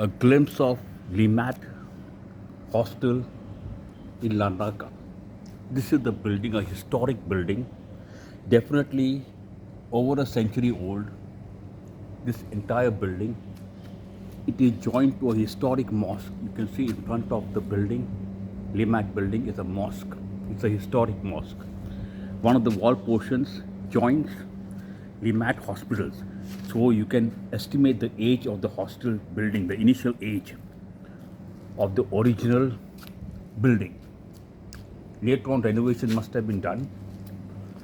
A glimpse of Limat Hostel in Larnaca. This is the building, a historic building, definitely over a century old. This entire building, it is joined to a historic mosque. You can see in front of the building, Limat building is a mosque. It's a historic mosque. One of the wall portions joins Limat hospitals. So you can estimate the age of the hostel building, the initial age of the original building. Later on, renovation must have been done,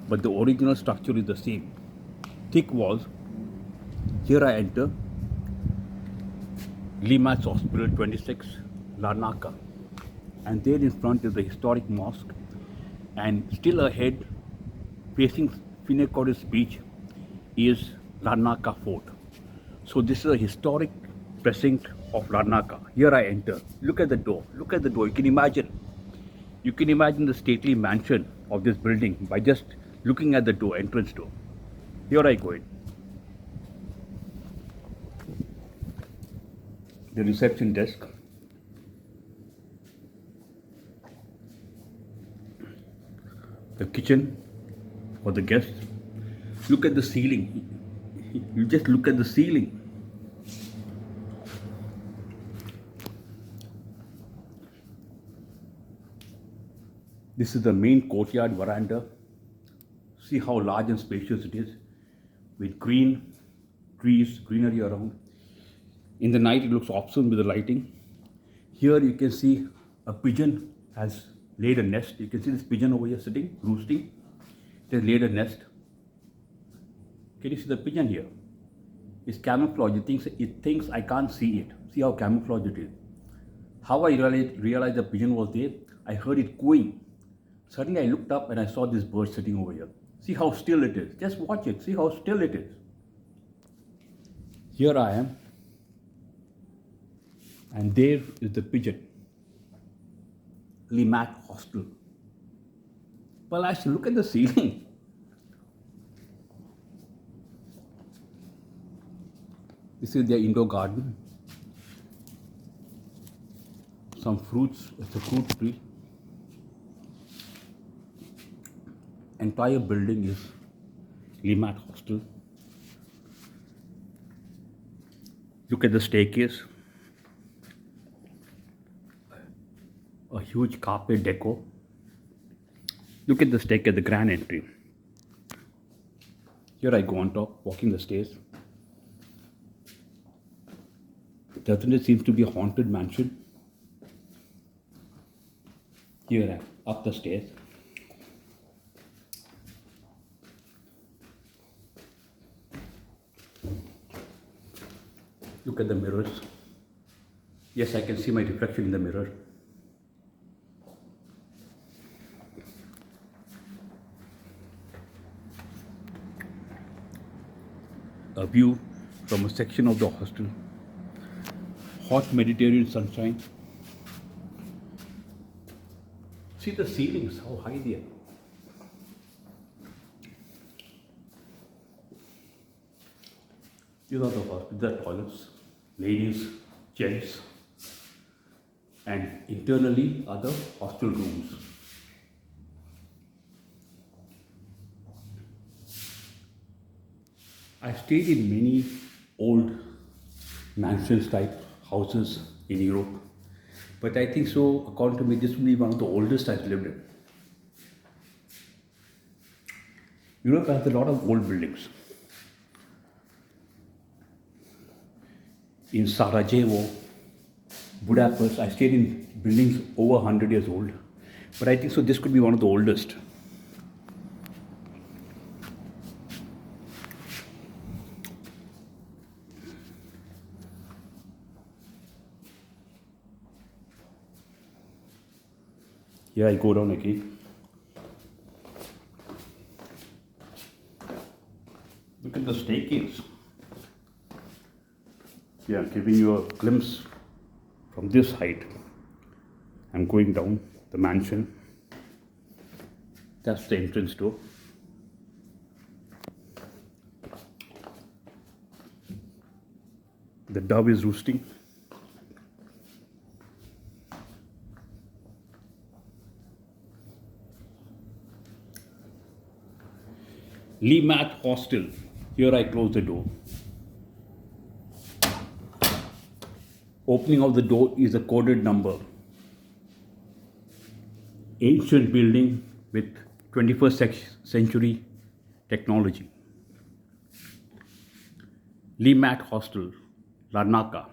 but the original structure is the same. Thick walls. Here I enter Limat's Hospital 26, Larnaca, and there in front is the historic mosque, and still ahead, facing Finikoudes Beach, is Larnaca Fort. So this is a historic precinct of Larnaca. Here I enter. Look at the door. Look at the door. You can imagine. You can imagine the stately mansion of this building by just looking at the door, entrance door. Here I go in. The reception desk. The kitchen for the guests. Look at the ceiling. You just look at the ceiling. This is the main courtyard veranda. See how large and spacious it is, with green trees, greenery around. In the night, it looks awesome with the lighting. Here you can see a pigeon has laid a nest. You can see this pigeon over here sitting, roosting. It has laid a nest. Can you see the pigeon here? It's camouflage. It thinks I can't see it. See how camouflage it is. How I realized the pigeon was there, I heard it cooing. Suddenly I looked up and I saw this bird sitting over here. See how still it is. Just watch it. See how still it is. Here I am. And there is the pigeon. Limat Hostel. Well, I should look at the ceiling. This is their indoor garden. Some fruits. It's a fruit tree. Entire building is Limat Hostel. Look at the staircase. A huge carpet deco. Look at the staircase, the grand entry. Here I go on top, walking the stairs. Definitely seems to be a haunted mansion. Here I am, up the stairs. Look at the mirrors. Yes, I can see my reflection in the mirror. A view from a section of the hostel. Hot Mediterranean sunshine. See the ceilings, how high they are. These are the hospital toilets, ladies, gents, and internally are the hostel rooms. I stayed in many old mansions type houses in Europe, but I think so, according to me, this will be one of the oldest I've lived in. Europe has a lot of old buildings. In Sarajevo, Budapest, I stayed in buildings over 100 years old, but I think so this could be one of the oldest. Here I go down again. Look at the staircase. Yeah, giving you a glimpse from this height. I'm going down the mansion. That's the entrance door. The dove is roosting. Limat Hostel. Here I close the door. Opening of the door is a coded number. Ancient building with 21st century technology. Limat Hostel, Larnaca.